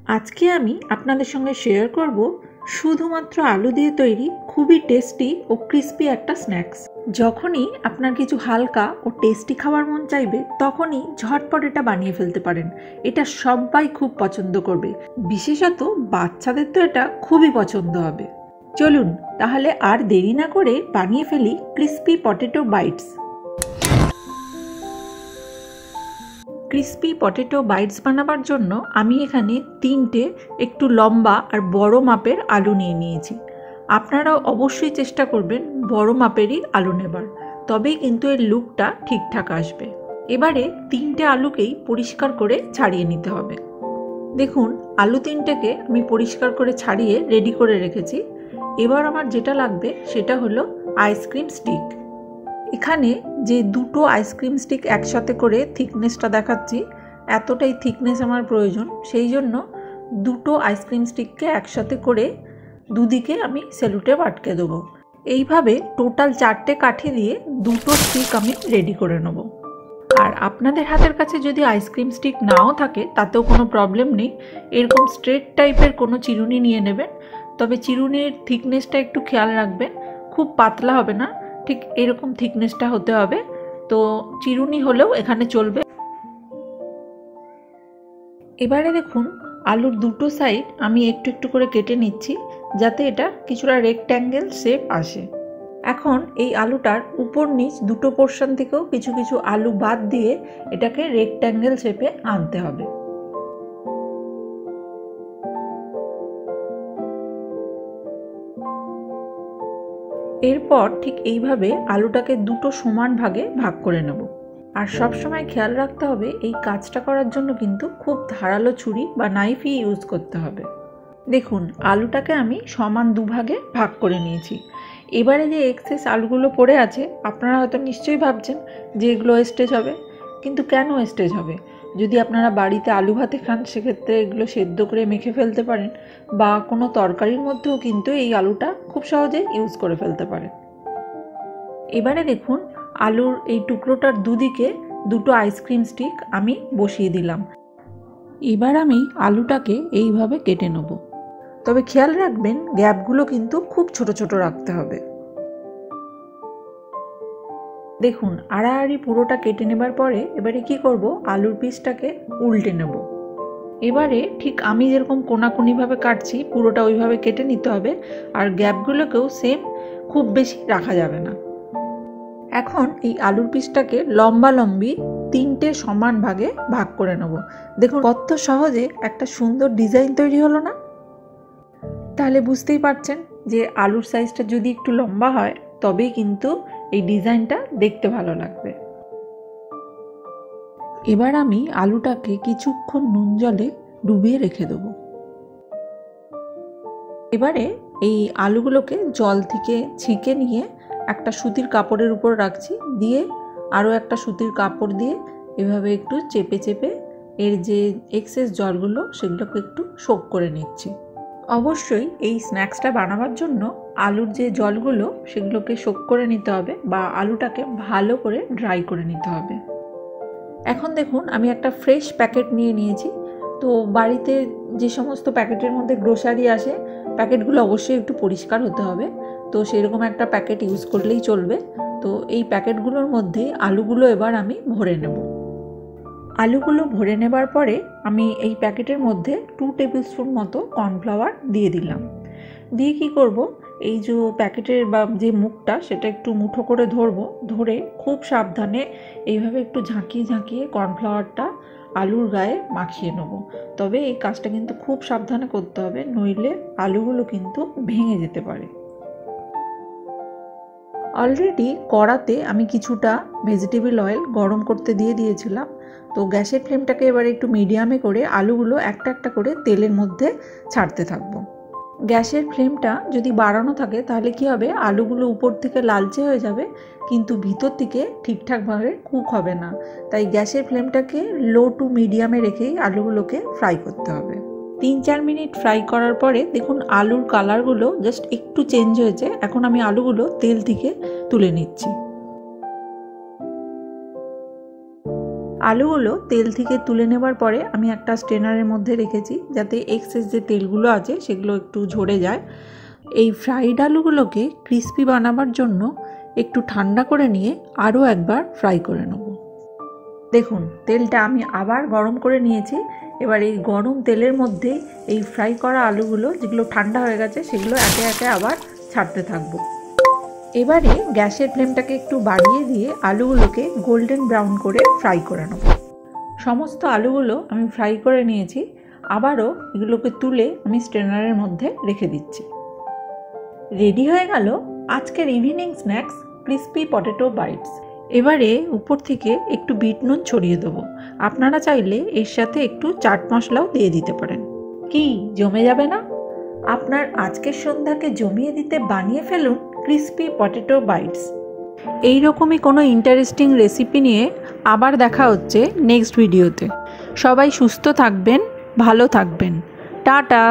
আজকে আমি আপনাদের সঙ্গে শেয়ার করব শুধুমাত্র আলু দিয়ে তৈরি খুবই টেস্টি ও ক্রিস্পি একটা স্ন্যাক্স। যখনই আপনার কিছু হালকা ও টেস্টি খাবার মন চাইবে তখনই ঝটপট এটা বানিয়ে ফেলতে পারেন। এটা সবাই খুব পছন্দ করবে, বিশেষত বাচ্চাদের তো এটা খুবই পছন্দ হবে। চলুন তাহলে আর দেরি না করে বানিয়ে ফেলি crispy potato bites. Crispy potato bites বানাবার জন্য আমি এখানে 3টে একটু লম্বা আর বড় মাপের আলু নিয়ে নিয়েছি। আপনারাও অবশ্যই চেষ্টা করবেন বড় মাপেরই আলু নেবার, তবেই কিন্তু এর লুকটা ঠিকঠাক আসবে। এবারে 3টে আলুকেই পরিষ্কার করে ছাড়িয়ে নিতে হবে। দেখুন আলু 3টেকে আমি পরিষ্কার করে ছাড়িয়ে রেডি করে রেখেছি। এবার আমার যেটা লাগবে সেটা হলো আইসক্রিম স্টিক। এখানে যে দুটো আইসক্রিম স্টিক একসাথে করে থিকনেসটা দেখাচ্ছি, এতটাই থিকনেস আমার প্রয়োজন, সেই জন্য দুটো আইসক্রিম স্টিককে একসাথে করে দুদিকে আমি সেলুটেপ আটকে দেবো। এইভাবে টোটাল 4টে কাঠি দিয়ে দুটো স্টিক আমি রেডি করে নেব। আর আপনাদের হাতের কাছে যদি আইসক্রিম স্টিক নাও থাকে তাতেও কোনো প্রবলেম নেই, এরকম স্ট্রেট টাইপের কোনো চিরুনি নিয়ে নেবেন। তবে চিরুনির থিকনেসটা একটু খেয়াল রাখবেন, খুব পাতলা হবে না, ঠিক এরকম থিকনেসটা হতে হবে। তো চিরুনি হলেও এখানে চলবে। এবারে দেখুন আলুর দুটো সাইড আমি একটু একটু করে কেটে নিচ্ছি, যাতে এটা কিছুটা রেক্ট্যাঙ্গেল শেপ আসে। এখন এই আলুটার উপর নিচ দুটো পোর্শন থেকেও কিছু কিছু আলু বাদ দিয়ে এটাকে রেক্ট্যাঙ্গেল শেপে আনতে হবে। এরপর ঠিক এইভাবে আলুটাকে দুটো সমান ভাগে ভাগ করে নেব। আর সবসময় খেয়াল রাখতে হবে এই কাজটা করার জন্য কিন্তু খুব ধারালো ছুরি বা নাইফই ইউজ করতে হবে। দেখুন আলুটাকে আমি সমান দুভাগে ভাগ করে নিয়েছি। এবারে যে এক্সেস আলুগুলো পড়ে আছে, আপনারা হয়তো নিশ্চয়ই ভাবছেন যে এগুলো ওয়েস্টেজ হবে, কিন্তু কেন ওয়েস্টেজ হবে? যদি আপনারা বাড়িতে আলু ভাতে খান সেক্ষেত্রে এগুলো সেদ্ধ করে মেখে ফেলতে পারেন, বা কোনো তরকারির মধ্যেও কিন্তু এই আলুটা খুব সহজে ইউজ করে ফেলতে পারেন। এবারে দেখুন আলুর এই টুকরোটার দুদিকে দুটো আইসক্রিম স্টিক আমি বসিয়ে দিলাম। এবার আমি আলুটাকে এইভাবে কেটে নেব, তবে খেয়াল রাখবেন গ্যাপগুলো কিন্তু খুব ছোট ছোট রাখতে হবে। দেখুন আড়াআড়ি পুরোটা কেটে নেবার পরে এবারে কি করব, আলুর পিসটাকে উল্টে নেব। এবারে ঠিক আমি যেরকম কোনাকুনিভাবে কাটছি পুরোটা ওইভাবে কেটে নিতে হবে, আর গ্যাপগুলোকেও সেম খুব বেশি রাখা যাবে না। এখন এই আলুর পিসটাকে লম্বা লম্বি 3টে সমান ভাগে ভাগ করে নেব। দেখুন কত সহজে একটা সুন্দর ডিজাইন তৈরি হলো না? তাহলে বুঝতেই পারছেন যে আলুর সাইজটা যদি একটু লম্বা হয় তবেই কিন্তু এই ডিজাইনটা দেখতে ভালো লাগবে। এবার আমি আলুটাকে কিছুক্ষণ নুন জলে ডুবিয়ে রেখে দেবো। এবারে এই আলুগুলোকে জল থেকে ছেঁকে নিয়ে একটা সুতির কাপড়ের উপর রাখছি, দিয়ে আরও একটা সুতির কাপড় দিয়ে এভাবে একটু চেপে চেপে এর যে এক্সেস জলগুলো সেগুলোকে একটু শোক করে নিচ্ছি। অবশ্যই এই স্ন্যাক্সটা বানাবার জন্য আলুর যে জলগুলো সেগুলোকে শোক করে নিতে হবে, বা আলুটাকে ভালো করে ড্রাই করে নিতে হবে। এখন দেখুন আমি একটা ফ্রেশ প্যাকেট নিয়ে নিয়েছি। তো বাড়িতে যে সমস্ত প্যাকেটের মধ্যে গ্রোসারি আসে, প্যাকেটগুলো অবশ্যই একটু পরিষ্কার হতে হবে, তো সেরকম একটা প্যাকেট ইউজ করলেই চলবে। তো এই প্যাকেটগুলোর মধ্যে আলুগুলো এবার আমি ভরে নেব। আলুগুলো ভরে নেবার পরে আমি এই প্যাকেটের মধ্যে 2 টেবিল স্পুন মতো কর্নফ্লাওয়ার দিয়ে দিলাম। দিয়ে কি করব, এই যে প্যাকেটের বা যে মুখটা সেটা একটু মুঠো করে ধরবো, ধরে খুব সাবধানে এইভাবে একটু ঝাঁকিয়ে ঝাঁকিয়ে কর্নফ্লাওয়ারটা আলুর গায়ে মাখিয়ে নেব। তবে এই কাজটা কিন্তু খুব সাবধানে করতে হবে, নইলে আলুগুলো কিন্তু ভেঙে যেতে পারে। অলরেডি কড়াতে আমি কিছুটা ভেজিটেবল অয়েল গরম করতে দিয়ে দিয়েছিলাম। তো গ্যাসের ফ্লেমটাকে এবারে একটু মিডিয়ামে করে আলুগুলো একটা একটা করে তেলের মধ্যে ছাড়তে থাকবো। গ্যাসের ফ্লেমটা যদি বাড়ানো থাকে তাহলে কি হবে, আলুগুলো উপর থেকে লালচে হয়ে যাবে কিন্তু ভিতর থেকে ঠিকঠাকভাবে কুক হবে না। তাই গ্যাসের ফ্লেমটাকে লো টু মিডিয়ামে রেখেই আলুগুলোকে ফ্রাই করতে হবে। 3-4 মিনিট ফ্রাই করার পরে দেখুন আলুর কালারগুলো জাস্ট একটু চেঞ্জ হয়েছে। এখন আমি আলুগুলো তেল থেকে তুলে নিচ্ছি। আলুগুলো তেল থেকে তুলে নেবার পরে আমি একটা স্ট্রেনারের মধ্যে রেখেছি, যাতে এক্সেস যে তেলগুলো আছে সেগুলো একটু ঝরে যায়। এই ফ্রাইড আলুগুলোকে ক্রিস্পি বানাবার জন্য একটু ঠান্ডা করে নিয়ে আরও একবার ফ্রাই করে নেব। দেখুন, তেলটা আমি আবার গরম করে নিয়েছি। এবার এই গরম তেলের মধ্যে এই ফ্রাই করা আলুগুলো, যেগুলো ঠান্ডা হয়ে গেছে, সেগুলো একে একে আবার ছাড়তে থাকবো। এবারে গ্যাসের ফ্লেমটাকে একটু বাড়িয়ে দিয়ে আলুগুলোকে গোল্ডেন ব্রাউন করে ফ্রাই করে নেব। সমস্ত আলুগুলো আমি ফ্রাই করে নিয়েছি। আবারও এগুলোকে তুলে আমি স্ট্রেনারের মধ্যে রেখে দিচ্ছি। রেডি হয়ে গেল আজকের evening snacks crispy potato bites. এবারে উপর থেকে একটু বিট নুন ছড়িয়ে দেবো। আপনারা চাইলে এর সাথে একটু চাট মশলাও দিয়ে দিতে পারেন। কি জমে যাবে না? আপনার আজকের সন্ধ্যাকে জমিয়ে দিতে বানিয়ে ফেলুন ক্রিস্পি পটেটো বাইটস। এইরকমই কোনো ইন্টারেস্টিং রেসিপি নিয়ে আবার দেখা হচ্ছে নেক্সট ভিডিওতে। সবাই সুস্থ থাকবেন, ভালো থাকবেন। টাটা।